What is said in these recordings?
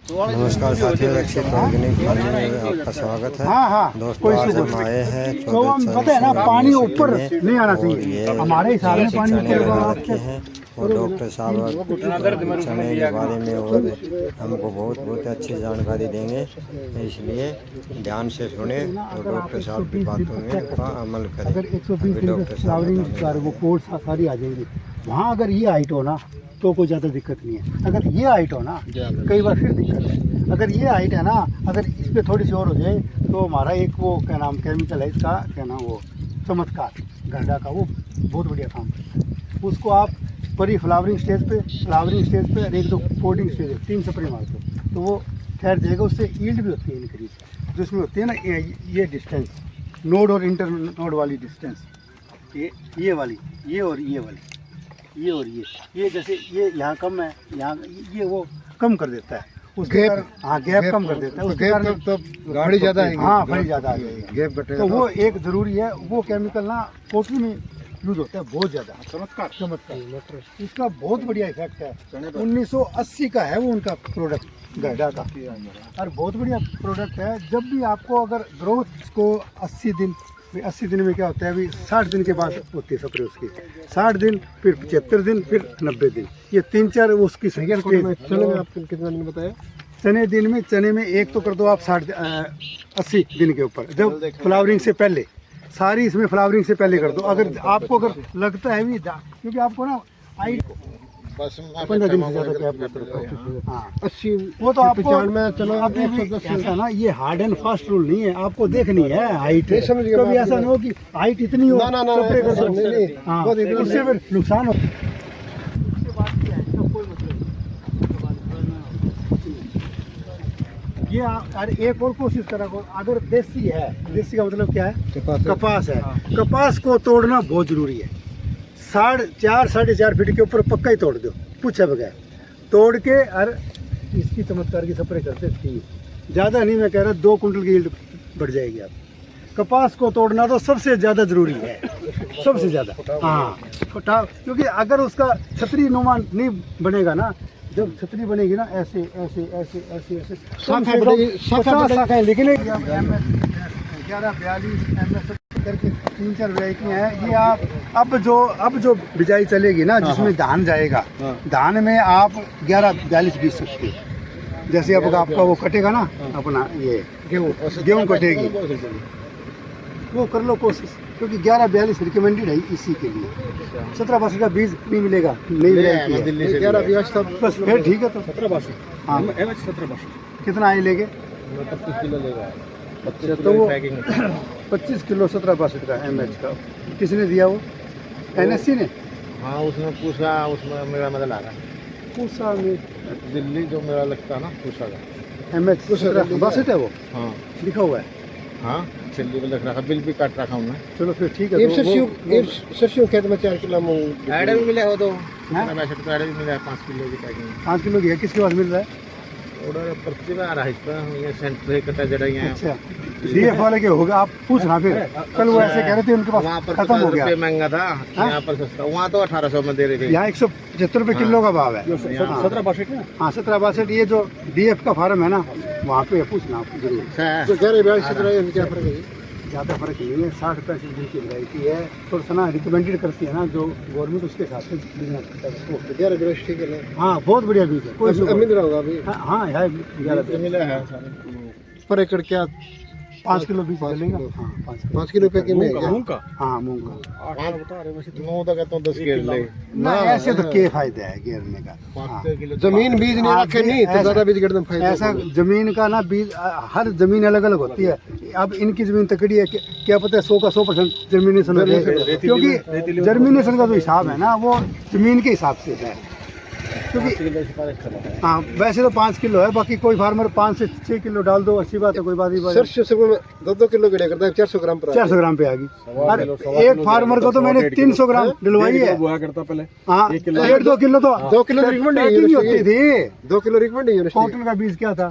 नमस्कार साथियों, रक्षित organic farming में आपका स्वागत है। दोस्तों आज हम आए हैं तो हम पता है ना, पानी ऊपर नहीं आना चाहिए। हमारे हिसाब में पानी ऊपर रखे हैं और डॉक्टर साहब चने के बारे में और हमको बहुत अच्छी जानकारी देंगे, इसलिए ध्यान से सुने और डॉक्टर साहब की बातों में का अमल करें। अगर 120 डॉक्टर फ्लावरिंग वो कोर्स सारी आ जाएगी वहाँ। अगर ये हाइट हो ना तो कोई ज़्यादा दिक्कत नहीं है। अगर ये हाइट हो ना कई बार फिर दिक्कत है। अगर ये हाइट है ना, अगर इस पर थोड़ी सी और हो जाए तो हमारा एक वो क्या नाम केमिकल है इसका, क्या नाम वो चमत्कार गंडा का, वो बहुत बढ़िया काम करता है। उसको आप परी फ्लावरिंग स्टेज पे और एक दो पोडिंग स्टेज है, 3 स्प्रे मार दो तो वो ठहर जाएगा। उससे ईल्ड भी होती है इंक्रीज, जिसमें होती है ना ये डिस्टेंस नोड और इंटर नोड वाली डिस्टेंस, ये वाली, ये और ये वाली, ये और ये जैसे ये यहाँ कम है, यहाँ ये वो कम कर देता है उस गैप। हाँ, गैप कम कर देता है उसके कारण तो फड़ी ज़्यादा है। हाँ, फड़ी ज़्यादा आ जाएगी, गैप घटेगा। तो वो एक ज़रूरी है, वो केमिकल ना पोल्ट्री में यूज होता है बहुत ज़्यादा। चमत्कार इसका बहुत बढ़िया इफेक्ट है। 1980 का है वो उनका प्रोडक्ट गड्ढा का, और बहुत बढ़िया प्रोडक्ट है। जब भी आपको अगर ग्रोथ को 80 दिन में क्या होता है, अभी 60 दिन के बाद होती है स्प्रे उसकी, 60 दिन, फिर 75 दिन, फिर 90 दिन, ये 3-4 उसकी स्टेज। चने में आपको कितना दिन बताया? चने में एक तो कर दो आप 80 दिन के ऊपर, जब फ्लावरिंग से पहले, सारी इसमें फ्लावरिंग से पहले कर दो। अगर आपको लगता है भी, क्योंकि आपको ना 15 दिन से ज़्यादा गैप करते हैं। हाँ, 80 वो तो आपको चलो ऐसा ना, ये हार्ड एंड फास्ट रूल नहीं है, आपको देखनी है हाइट। कभी ऐसा ना हो कि हाइट इतनी हो, उससे फिर नुकसान हो। ये और एक और कोशिश करा करो, अगर देसी है, देसी का मतलब क्या है, कपास है, कपास को तोड़ना बहुत जरूरी है। 4.5 फीट के ऊपर पक्का ही तोड़ दो, पूछे बगैर तोड़ के, और इसकी चमत्कार की स्प्रे करते थी। ज़्यादा नहीं मैं कह रहा, 2 कुंटल की यील्ड बढ़ जाएगी आप। कपास को तोड़ना तो सबसे ज़्यादा ज़रूरी है, सबसे ज़्यादा। हाँ, क्योंकि अगर उसका छतरी नुमा नहीं बनेगा ना, जब छतरी बनेगी ना ऐसे ऐसे ऐसे ऐसे ऐसे शाखाएं, लेकिन 1142 MS करके 3-4 वैरायटियाँ हैं। ये आप अब जो बिजाई चलेगी ना, जिसमें धान जाएगा, धान में आप 1142 बीज सकते हो। जैसे अब आपका वो कटेगा ना, अपना ये गेहूँ कटेगी, वो कर लो कोशिश, क्योंकि 1142 रिकमेंडेड है इसी के लिए। 17-62 का बीज नहीं मिलेगा, नहीं मिलेगा 1142 बस, फिर ठीक है। तो 17-62, हाँ 17-62 कितना आए लेके? 25 किलो लेगा। अच्छा, तो वो 25 किलो 17-62 का MH का किसने दिया? वो NSC ने। हाँ, उसने पूछा, उसमें मेरा मतलब आ रहा है, पूछा में दिल्ली जो मेरा लगता है ना, पूछा का MH 17-62 है वो। हाँ, लिखा हुआ है। हाँ, दिल्ली में लिख रखा, बिल भी काट रखा हूँ मैं। चलो फिर ठीक है। सरसों खेत में 4 किलो मूंग ऐड भी मिला हो तो 62 ऐड भी मिला है, 5 किलो की पैकिंग। 5 किलो की है, किसके पास मिल रहा है? ऑर्डर पर्ची में आ रहा है, इस पर ये सेंटर कटा जड़ा है। अच्छा, DF वाले के होगा, आप पूछना फिर। कल वो ऐसे कह रहे थे उनके पास खत्म हो गया, महंगा था, यहाँ पर सस्ता, वहाँ तो 1800 में दे रहे थे। यहाँ 175 रुपये किलो का भाव है। 17-62 हाँ 17-62, ये जो DF का फार्म है ना, वहाँ पे पूछना आप जरूर। ज़्यादा फर्क नहीं है, 60-65 दिन की वैरायटी है। थोड़ा ना रिकमेंडेड करती है ना जो गवर्नमेंट, उसके हिसाब से बिजनेस करता है। ठीक है, हाँ बहुत बढ़िया बीज है, कोई मिल रहा होगा अभी। हाँ है, 11 मिला है पर एकड़ क्या 5 किलो बीज चलेगा। हाँ 5 किलो पे की मूंग का। हाँ मूंग का 8 बता रहे वैसे, 9 तक तो 10 घेर ले ना, ऐसे तो क्या फायदा है घेरने का। 5 किलो जमीन बीज नहीं रखे नहीं तो ज़्यादा बीज गिरने फायदा। ऐसा जमीन का ना बीज, हर जमीन अलग अलग होती है। अब इनकी जमीन तकड़ी है, क्या पता है 100 का 100% जर्मिनेशन हो जाए, क्योंकि जर्मिनेशन का जो हिसाब है ना वो जमीन के हिसाब से है। क्योंकि हाँ वैसे तो 5 किलो है, बाकी कोई फार्मर 5 से 6 किलो डाल दो, अच्छी बात है, कोई बात नहीं। 2 किलो गिरा करता है, 400 ग्राम पे आ गई। और एक फार्मर को तो मैंने 300 ग्राम डलवाई है। हाँ 1.5-2 किलो तो 2 किलो रिकमेंड होती थी। 2 किलो रिकमेंड। कॉटन का बीज क्या था,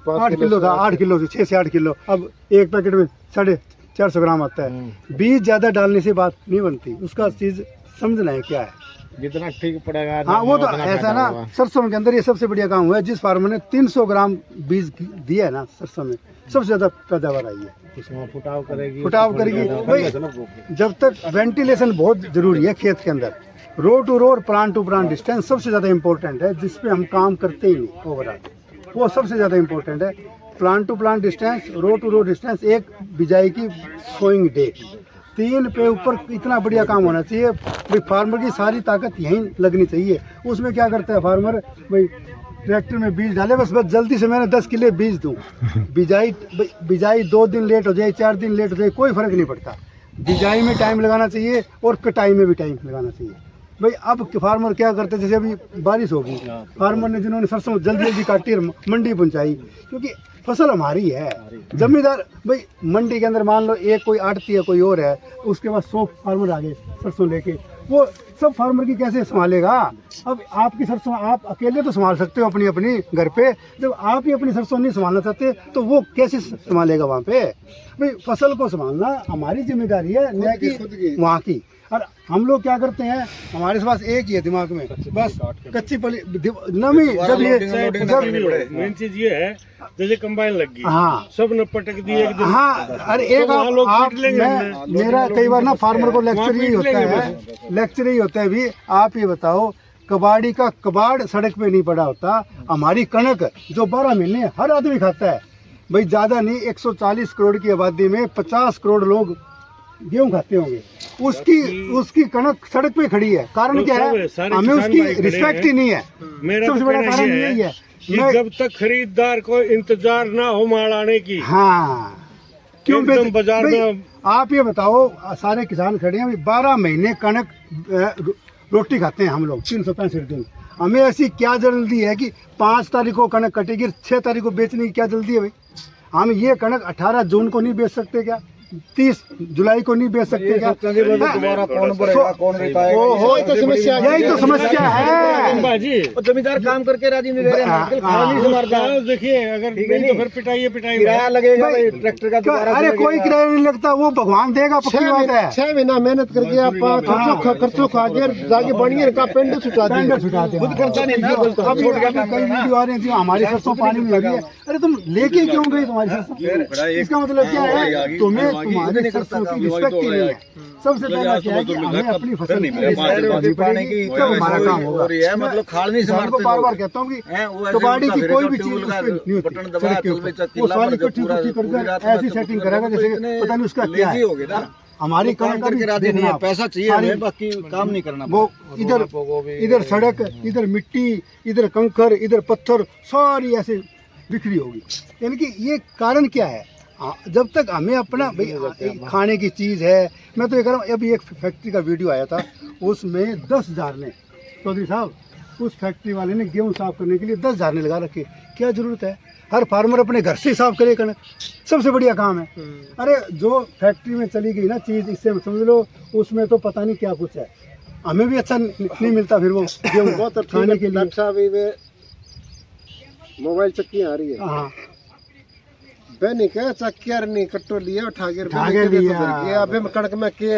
8 किलो था, 8 किलो से 6 से 8 किलो। अब एक पैकेट में 450 ग्राम आता है। बीज ज़्यादा डालने से बात नहीं बनती, उसका चीज़ समझना है क्या है। जितना ठीक पड़ेगा हाँ वो तो उतना ऐसा फायदा ना होगा। सरसों के अंदर ये सबसे बढ़िया काम हुआ है। जिस फार्मर ने 300 ग्राम बीज दिया है ना सरसों में, सबसे ज्यादा पैदावार आई है। उसमें फुटाव करेगी भाई जब तक वेंटिलेशन बहुत जरूरी है खेत के अंदर, रो टू रो और प्लांट टू प्लांट डिस्टेंस सबसे ज़्यादा इंपॉर्टेंट है, जिसपे हम काम करते ही नहीं ओवरऑल, वो सबसे ज़्यादा इंपॉर्टेंट है। Plant to plant distance, row to row distance, एक बिजाई की सोइंग डे, 3 पे ऊपर इतना बढ़िया काम होना चाहिए। भाई फार्मर की सारी ताकत यहीं लगनी चाहिए। उसमें क्या करता है फार्मर, भाई ट्रैक्टर में बीज डाले, बस जल्दी से मैंने 10 किलो बीज दूँ, बिजाई 2 दिन लेट हो जाए 4 दिन लेट हो जाए कोई फ़र्क नहीं पड़ता। बिजाई में टाइम लगाना चाहिए और कटाई में भी टाइम लगाना चाहिए। भाई अब फार्मर क्या करते हैं, जैसे अभी बारिश होगी, फार्मर ने जिन्होंने सरसों जल्दी जल्दी काटी और मंडी पहुंचाई, क्योंकि फसल हमारी है। जमींदार भाई मंडी के अंदर मान लो एक कोई आड़ती है कोई और है, उसके बाद 100 फार्मर आ गए सरसों लेके, वो सब फार्मर की कैसे संभालेगा। अब आपकी सरसों आप अकेले तो संभाल सकते हो अपनी अपनी घर पे, जब आप ही अपनी सरसों नहीं संभालना चाहते तो वो कैसे संभालेगा वहाँ पे। भाई फसल को संभालना हमारी जिम्मेदारी है, न कि वहाँ की। और हम लोग क्या करते हैं, हमारे पास एक ही है दिमाग में, बस कच्ची पली नमी। जब ये मेन चीज ये है, जैसे कंबाइन लग गई, हाँ सब ने पटक दिए एक दिन। हाँ, अरे एक आप मेरा कई बार ना फार्मर को लेक्चर यही होता है भी, आप ये बताओ कबाड़ी का कबाड़ सड़क पे नहीं पड़ा होता, हमारी कणक जो 12 महीने हर आदमी खाता है। भाई ज़्यादा नहीं, 140 करोड़ की आबादी में 50 करोड़ लोग गेहूं खाते होंगे, उसकी कणक सड़क पे खड़ी है। कारण क्या है, हमें उसकी रिस्पेक्ट ही नहीं है। सबसे बड़ा कारण यही है कि जब तक खरीदार को इंतजार ना हो माल आने की। हाँ, क्यों बाजार में आप ये बताओ, सारे किसान खड़े हैं, 12 महीने कणक रोटी खाते हैं हम लोग 365 दिन। हमें ऐसी क्या जल्दी है कि 5 तारीख को कणक कटेगी, 6 तारीख को बेचने की क्या जल्दी है भाई। हम ये कणक 18 जून को नहीं बेच सकते क्या, 30 जुलाई को नहीं बेच सकते क्या। दोबारा कौन भरेगा, कौन यही तो समस्या है। जमींदार काम करके राजी नहीं रह रहे। देखिए अगर नहीं तो फिर पिटाई किराया लगेगा ट्रैक्टर का दोबारा। अरे कोई किराया नहीं लगता, वो भगवान देगा, पक्की बात है। 6 महीना मेहनत करके आप खर्चों खा के जाके बढ़िए का पेंड छुटा देंगे, खुद खर्चा नहीं था। कई वीडियो आ रही थी, हमारी सरसों पानी में लगी है। अरे तुम लेके क्यों गई तुम्हारी सरसों, इसका मतलब क्या है, तुम्हें तुम्हारी सरसों की रिस्पेक्ट ही नहीं है। सबसे पहला क्या है कि हमें अपनी फसल की रिस्पेक्ट पड़ेगी, तब हमारा काम होगा। मतलब खाल नहीं किसान को बार बार कहता हूँ कि कबाड़ी की कोई भी चीज उस पे नहीं होती सड़क के ऊपर, वो सारी इकट्ठी कर ऐसी सेटिंग करेगा जैसे पता नहीं उसका क्या है। हमारी कणक करके राजी नहीं है, पैसा चाहिए हमें, बाकी काम नहीं करना। वो इधर सड़क, इधर मिट्टी, इधर कंकर, इधर पत्थर, सारी ऐसे बिखरी होगी। यानी कि ये कारण क्या है, जब तक हमें अपना भाई खाने की चीज़ है। मैं तो ये कह रहा हूँ, अभी एक फैक्ट्री का वीडियो आया था, उसमें 10,000 ने, चौधरी साहब उस फैक्ट्री वाले ने गेहूँ साफ करने के लिए 10,000 ने लगा रखे। क्या ज़रूरत है, हर फार्मर अपने घर से साफ करे कणक, सबसे बढ़िया काम है। अरे जो फैक्ट्री में चली गई ना चीज़, इससे समझ लो उसमें तो पता नहीं क्या कुछ है, हमें भी अच्छा नहीं मिलता फिर वो गेहूँ बहुत खाने के लिए। मोबाइल चक्की आ रही है, हाँ बहनी क्या चक्कर नहीं कट्टो लिए उठा के अभी कणक में के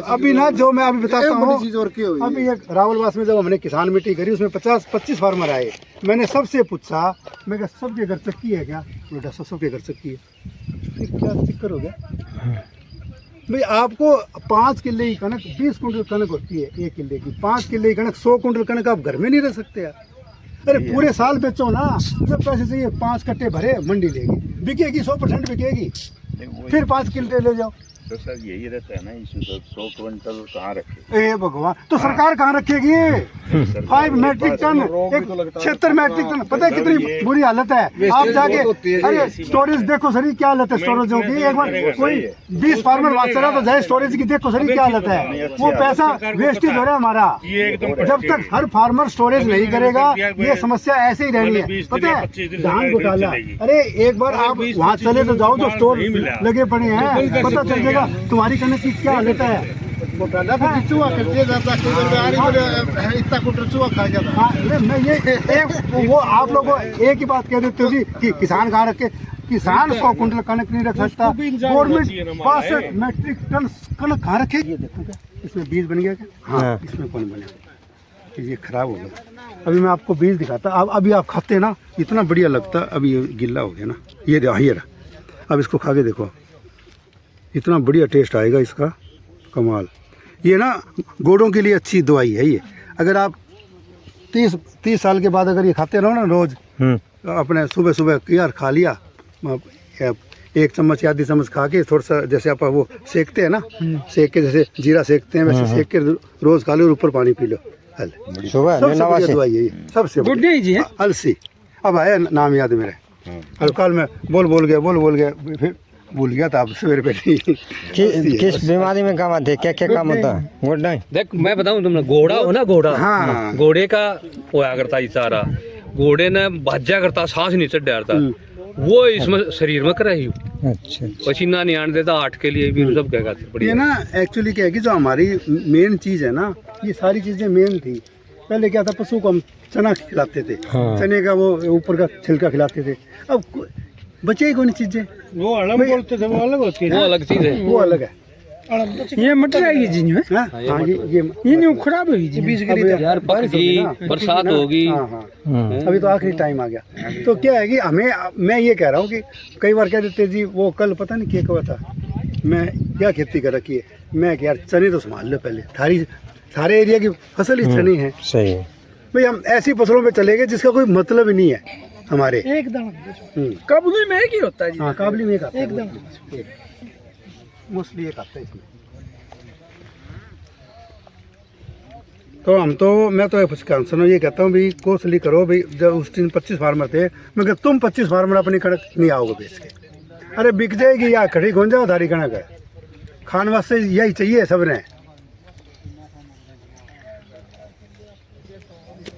अभी ना जो मैं अभी बताता हूँ, चीज और क्या हुई। अभी एक रावलवास में जब हमने किसान मीटिंग करी, उसमें 50-25 फार्मर आए। मैंने सबसे पूछा, मैं कहा सबके घर चक्की है क्या, बेटा सबके घर चक्की है। क्या चक्कर हो गया भाई, आपको 5 किले की कणक 20 कुंटल कणक होती है, 1 किले की 5 किले की कणक 100 कुंटल कणक आप घर में नहीं रह सकते यार। अरे पूरे साल बेचो ना, जब पैसे चाहिए 5 कट्टे भरे, मंडी लेगी, बिकेगी 100% बिकेगी, फिर 5 किलो ले जाओ। तो सर यही रहता है ना इशू, तो 100 क्विंटल कहाँ रखे। ए भगवान, तो सरकार कहाँ रखेगी 5 मैट्रिक टन, 76 मैट्रिक टन, पता है कितनी बुरी हालत है। आप जाके अरे स्टोरेज देखो सरी क्या हालत है स्टोरेजों की। एक बार कोई 20 फार्मर बात चला तो जाए स्टोरेज की, देखो सरी क्या हालत है। वो पैसा वेस्टेज हो रहा है हमारा। जब तक हर फार्मर स्टोरेज नहीं करेगा, ये समस्या ऐसे ही रहनी है। पता है धान घोटाला, अरे एक बार आप वहाँ चले तो जाओ, जो स्टोर लगे पड़े हैं, पता चल जाएगा तुम्हारी कणक की क्या हालत है। घोटाला तो चूहा कर दिया जाता है, इतना कुंटल चूहा खा जाता। हाँ, मैं ये एक वो आप लोगों एक ही बात कह देते हो जी कि किसान कहाँ रखे, किसान 100 कुंटल कणक नहीं रख सकता, गवर्नमेंट 62 मैट्रिक टन कणक कहाँ रखे। ये देखो क्या इसमें बीज बन गया क्या, हाँ इसमें कौन बनेगा। ये खराब हो गया। अभी मैं आपको बीज दिखाता, अब अभी आप खाते ना इतना बढ़िया लगता, अभी ये गिल्ला हो गया ना, ये देखो ये रहा। अब इसको खा के देखो, इतना बढ़िया टेस्ट आएगा इसका, कमाल। ये ना गोड़ों के लिए अच्छी दवाई है ये। अगर आप 30 साल के बाद अगर ये खाते रहो ना रोज़, अपने सुबह सुबह यार खा लिया, 1 चम्मच या आधी चम्मच खा के थोड़ा सा, जैसे आप वो सेकते हैं ना, सेक के जैसे जीरा सेकते हैं वैसे सेक के रोज़ खा लो और ऊपर पानी पी लो। सुबह सबसे बढ़िया दवाई है ये, सबसे बढ़िया अलसी। अब आया नाम याद मेरे, और कल मैं बोल गया फिर भूल गया था। अब सवेरे पे किस बीमारी में काम आते हैं, क्या क्या काम होता है? Good night. देख मैं बताऊं तुमने, घोड़ा हो ना, घोड़ा, हाँ। घोड़े का होया करता ये सारा, घोड़े ने भाज्या करता, सांस नहीं चढ़ डालता, वो इसमें शरीर में कराई अच्छा, पसीना नहीं आने देता, आठ के लिए भी सब कहेगा ये बढ़िया। ना एक्चुअली क्या है कि जो हमारी मेन चीज़ है ना, ये सारी चीज़ें मेन थी। पहले क्या था, पशु को हम चना खिलाते थे, हाँ। चने का वो ऊपर का छिलका खिलाते थे। अब बचे ही कौन चीज़ें, वो अलग बोलते थे, वो अलग होती है। वो अलग चीज है। वो अलग है। ये मटर आएगी जी में, हाँ, हाँ, ये नहीं खराब होगी जी। यार पक्की बरसात होगी। हाँ हाँ, अभी तो आखिरी टाइम आ गया। तो क्या है कि हमें, मैं ये कह रहा हूँ कि कई बार कह देते जी वो कल पता नहीं क्या हुआ था, मैं क्या खेती कर रखी है, मैं यार चने तो संभाल लो पहले, सारे एरिया की फसल ही चने है। सही है। भाई हम ऐसी फसलों पे चले गए जिसका कोई मतलब ही नहीं है हमारे। एकदम काबुली में एक ही होता है जी। हाँ, काबली में एक आता है, एकदम मोस्टली एक आता है इसमें। तो हम तो, मैं तो सुनो ये कहता हूँ भाई कोसली करो भाई। जब उस दिन 25 फार्मर थे, मगर तुम 25 फार्मर अपनी कणक नहीं आओगे बेच के, अरे बिक जाएगी या खड़ी घुन जाओ धारी कणक है, खान वास्ते यही चाहिए सबने।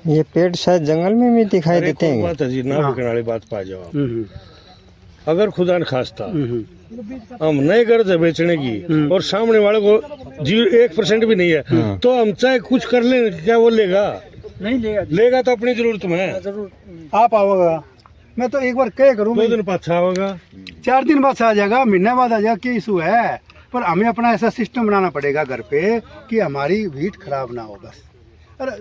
ये पेड़ शायद जंगल में भी दिखाई देते हैं। बात है जी, ना बिकने वाली बात पा जाओ आप। हम्म, अगर खुदा न खास्ता हम्म, हम नहीं गर्ज है बेचने की, और सामने वाले को 1% भी नहीं है, तो हम चाहे कुछ कर लें, क्या वो लेगा? नहीं लेगा, लेगा तो अपनी जरूरत में। जरूर। आप आओगा, मैं तो एक बार क्या करूँ, 2 दिन पाछा होगा, 4 दिन बाद से आ जाएगा, महीने बाद आ जाएगा, क्या इशू है। पर हमें अपना ऐसा सिस्टम बनाना पड़ेगा घर पे कि हमारी वीट खराब ना हो बस। अरे